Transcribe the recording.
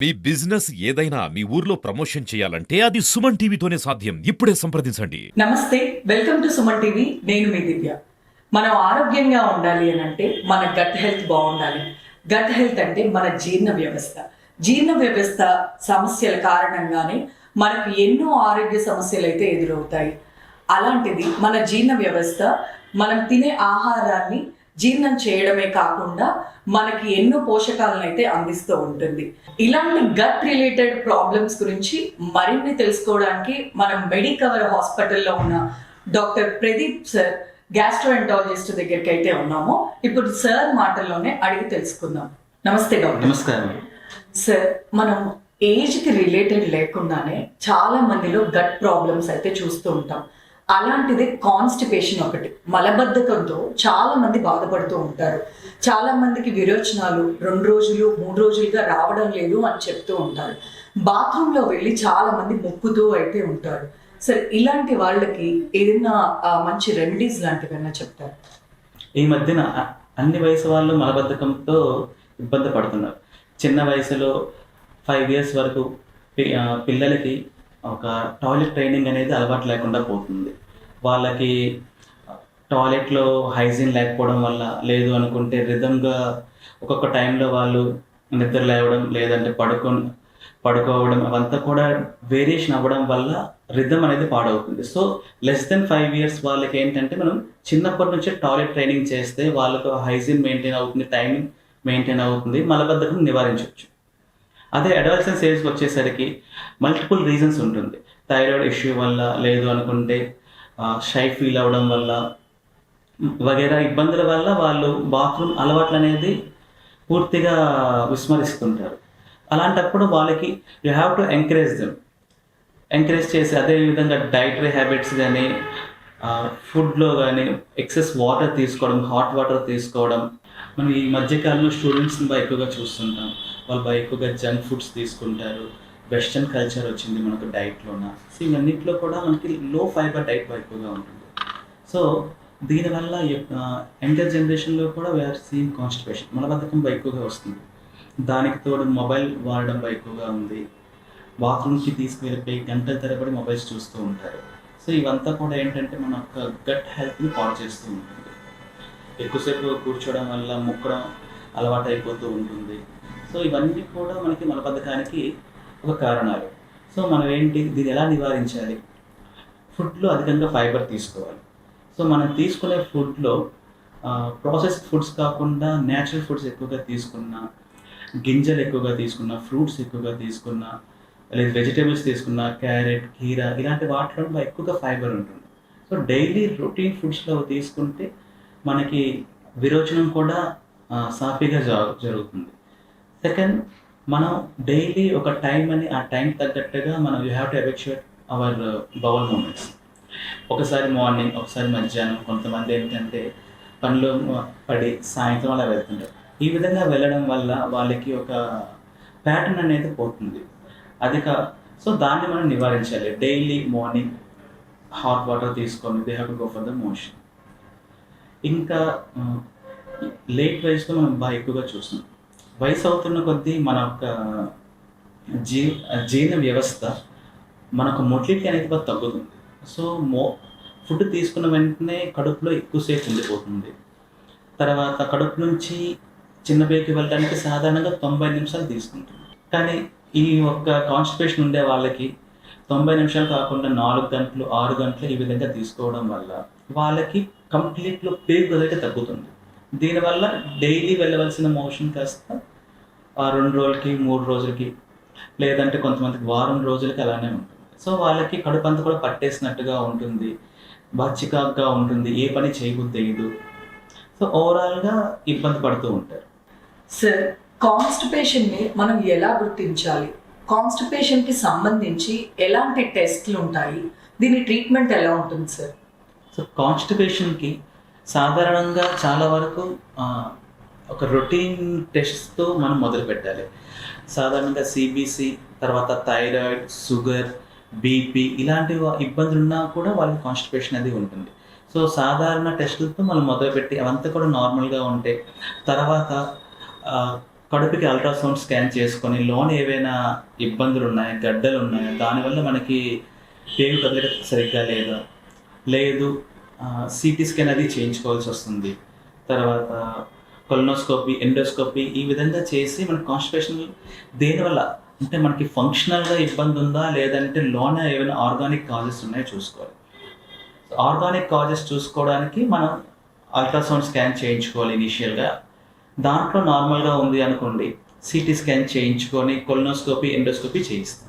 మీ business ఏదైనా మీ ఊర్లో promotion చేయాలంటే అది సుమన్ టీవీతోనే సాధ్యం. ఇప్పుడే సంప్రదించండి. నమస్తే, వెల్కమ్ టు సుమన్ టీవీ. నేను మీ దివ్య. మనం ఆరోగ్యంగా ఉండాలి అని అంటే మన గట్ హెల్త్ బాగుండాలి. గట్ హెల్త్ అంటే మన జీర్ణ వ్యవస్థ. జీర్ణ వ్యవస్థ సమస్యల కారణంగానే మనకు ఎన్నో ఆరోగ్య సమస్యలు అయితే ఎదురవుతాయి. అలాంటిది మన జీర్ణ వ్యవస్థ మనం తినే ఆహారాన్ని జీర్ణం చేయడమే కాకుండా మనకి ఎన్నో పోషకాలను అయితే అందిస్తూ ఉంటుంది. ఇలాంటి గట్ రిలేటెడ్ ప్రాబ్లమ్స్ గురించి మరిన్ని తెలుసుకోవడానికి మనం మెడికవర్ హాస్పిటల్లో ఉన్న డాక్టర్ ప్రదీప్ సార్, గ్యాస్ట్రోఎంటాలజిస్ట్ దగ్గరికి అయితే ఉన్నాము. ఇప్పుడు సార్ మాటల్లోనే అడిగి తెలుసుకుందాం. నమస్తే డాక్టర్. నమస్కారం సార్, మనం ఏజ్కి రిలేటెడ్ లేకుండానే చాలా మందిలో గట్ ప్రాబ్లమ్స్ అయితే చూస్తూ ఉంటాం. అలాంటిది కాన్స్టిపేషన్ ఒకటి. మలబద్ధకంతో చాలా మంది బాధపడుతూ ఉంటారు. చాలా మందికి విరోచనాలు 2 రోజులు 3 రోజులుగా రావడం లేదు అని చెప్తూ ఉంటారు. బాత్రూంలో వెళ్ళి చాలా మంది మొక్కుతూ అయితే ఉంటారు. సరే, ఇలాంటి వాళ్ళకి ఏదైనా మంచి రెమెడీస్ లాంటివైనా చెప్తారు? ఈ మధ్యన అన్ని వయసు వాళ్ళు మలబద్ధకంతో ఇబ్బంది పడుతున్నారు. చిన్న వయసులో 5 years వరకు పిల్లలకి ఒక టాయిలెట్ ట్రైనింగ్ అనేది అలవాటు లేకుండా పోతుంది. వాళ్ళకి టాయిలెట్లో హైజీన్ లేకపోవడం వల్ల, లేదు అనుకుంటే రిధంగా ఒక్కొక్క టైంలో వాళ్ళు నిద్ర లేవడం, లేదంటే పడుకోవడం, అవంతా కూడా వేరియేషన్ అవ్వడం వల్ల రిధం అనేది పాడవుతుంది. సో less than 5 years వాళ్ళకి ఏంటంటే మనం చిన్నప్పటి నుంచే టాయిలెట్ ట్రైనింగ్ చేస్తే వాళ్ళకు హైజీన్ మెయింటైన్ అవుతుంది, టైమింగ్ మెయింటైన్ అవుతుంది, మలబద్ధకం నివారించవచ్చు. అదే అడల్సెన్స్ ఏజ్కి వచ్చేసరికి మల్టిపుల్ రీజన్స్ ఉంటుంది. థైరాయిడ్ ఇష్యూ వల్ల, లేదు అనుకుంటే షై ఫీల్ అవ్వడం వల్ల, వగేరా ఇబ్బందుల వల్ల వాళ్ళు బాత్రూమ్ అలవాట్లు అనేది పూర్తిగా విస్మరిస్తుంటారు. అలాంటప్పుడు వాళ్ళకి యూ హ్యావ్ టు ఎంకరేజ్ చేసి, అదేవిధంగా డైటరీ హ్యాబిట్స్ కానీ, ఫుడ్లో కానీ ఎక్సెస్ వాటర్ తీసుకోవడం, హాట్ వాటర్ తీసుకోవడం. మనం ఈ మధ్యకాలంలో స్టూడెంట్స్ని ఎక్కువగా చూస్తుంటాం. వాళ్ళు ఎక్కువగా జంక్ ఫుడ్స్ తీసుకుంటారు. వెస్టర్న్ కల్చర్ వచ్చింది మనకు డైట్లోన. సో ఇవన్నింటిలో కూడా మనకి లో ఫైబర్ డైట్ ఎక్కువగా ఉంటుంది. సో దీనివల్ల యంగర్ జనరేషన్లో కూడా వీఆర్ సీయింగ్ కాన్స్టిపేషన్, మలబద్ధకం ఎక్కువగా వస్తుంది. దానికి తోడు మొబైల్ వాడడం ఎక్కువగా ఉంది. బాత్రూమ్కి తీసుకువెళ్ళిపోయి గంటల తరబడి మొబైల్స్ చూస్తూ ఉంటారు. సో ఇవంతా కూడా ఏంటంటే మన యొక్క గట్ హెల్త్ని పాడు చేస్తూ ఉంటుంది. ఎక్కువసేపు కూర్చోవడం వల్ల ముక్కడం అలవాటు అయిపోతూ ఉంటుంది. సో ఇవన్నీ కూడా మనకి మలబద్ధకానికి ఒక కారణాలు. సో మనం దీన్ని ఎలా నివారించాలి? ఫుడ్లో అధికంగా ఫైబర్ తీసుకోవాలి. సో మనం తీసుకునే ఫుడ్లో ప్రాసెస్డ్ ఫుడ్స్ కాకుండా న్యాచురల్ ఫుడ్స్ ఎక్కువగా తీసుకున్నా, గింజలు ఎక్కువగా తీసుకున్నా, ఫ్రూట్స్ ఎక్కువగా తీసుకున్నా, లేదా వెజిటేబుల్స్ తీసుకున్నా, క్యారెట్, కీరా, ఇలాంటి వాటిలో ఎక్కువగా ఫైబర్ ఉంటుంది. సో డైలీ రొటీన్ ఫుడ్స్లో తీసుకుంటే మనకి విరోచనం కూడా సాఫీగా జరుగుతుంది. సెకండ్, మనం డైలీ ఒక టైం అని, ఆ టైం తగ్గట్టుగా మనం you have to effectuate our bowel movements. ఒకసారి మార్నింగ్, ఒకసారి మధ్యాహ్నం, కొంతమంది ఏంటంటే పనిలో పడి సాయంత్రం అలా వెళ్తుంటారు. ఈ విధంగా వెళ్ళడం వల్ల వాళ్ళకి ఒక ప్యాటర్న్ అనేది పోతుంది. సో దాన్ని మనం నివారించాలి. డైలీ మార్నింగ్ హాట్ వాటర్ తీసుకొని they have to go for the motion. ఇంకా లేట్ వయసులో మనం ఎక్కువగా చూస్తున్నాం. వయసు అవుతున్న కొద్దీ మన యొక్క జీర్ణ వ్యవస్థ, మనకు మొటిలిటీ అనేది బాగా తగ్గుతుంది. సో ఫుడ్ తీసుకున్న వెంటనే కడుపులో ఎక్కువసేపు ఉండిపోతుంది. తర్వాత కడుపు నుంచి చిన్న బేకి వెళ్ళడానికి సాధారణంగా 90 నిమిషాలు తీసుకుంటుంది. కానీ ఈ ఒక్క కాన్స్టిపేషన్ ఉండే వాళ్ళకి 90 నిమిషాలు కాకుండా 4 గంటలు 6 గంటలు ఈ విధంగా తీసుకోవడం వల్ల వాళ్ళకి కంప్లీట్లో పేగు అయితే తగ్గుతుంది. దీనివల్ల డైలీ వెళ్ళవలసిన మోషన్ కాస్త 2 రోజులకి 3 రోజులకి, లేదంటే కొంతమందికి వారం రోజులకి అలానే ఉంటుంది. సో వాళ్ళకి కడుపు అంతా కూడా పట్టేసినట్టుగా ఉంటుంది, చికాగ్గా ఉంటుంది, ఏ పని చేయబుద్ధి తెలియదు. సో ఓవరాల్గా ఇబ్బంది పడుతూ ఉంటారు. సార్, కాన్స్టిపేషన్ని మనం ఎలా గుర్తించాలి? కాన్స్టిపేషన్కి సంబంధించి ఎలాంటి టెస్ట్లు ఉంటాయి? దీని ట్రీట్మెంట్ ఎలా ఉంటుంది సార్? సో కాన్స్టిపేషన్కి సాధారణంగా చాలా వరకు ఒక రొటీన్ టెస్ట్తో మనం మొదలు పెట్టాలి. సాధారణంగా సిబిసి, తర్వాత థైరాయిడ్, షుగర్, బీపీ ఇలాంటి ఇబ్బందులు ఉన్నా కూడా వాళ్ళకి కాన్స్టిపేషన్ అది ఉంటుంది. సో సాధారణ టెస్టులతో మనం మొదలుపెట్టి అవంతా కూడా నార్మల్గా ఉంటే తర్వాత కడుపుకి అల్ట్రాసౌండ్ స్కాన్ చేసుకొని లోన్ ఏవైనా ఇబ్బందులు ఉన్నాయా, గడ్డలు ఉన్నాయా, దానివల్ల మనకి పేగు కదలిక సరిగ్గా లేదా, లేదు సిటీ స్కాన్ అది చేయించుకోవాల్సి వస్తుంది. తర్వాత కొలనోస్కోపీ, ఎండోస్కోపీ ఈ విధంగా చేసి మన కాన్స్టిపేషన్ దేనివల్ల అంటే మనకి ఫంక్షనల్గా ఇబ్బంది ఉందా లేదంటే లోన ఏమైనా ఆర్గానిక్ కాజెస్ ఉన్నాయో చూసుకోవాలి. ఆర్గానిక్ కాజెస్ చూసుకోవడానికి మనం అల్ట్రాసౌండ్ స్కాన్ చేయించుకోవాలి ఇనీషియల్గా. దాంట్లో నార్మల్గా ఉంది అనుకోండి, సిటీ స్కాన్ చేయించుకొని కొలనోస్కోపీ, ఎండోస్కోపీ చేయిస్తాం.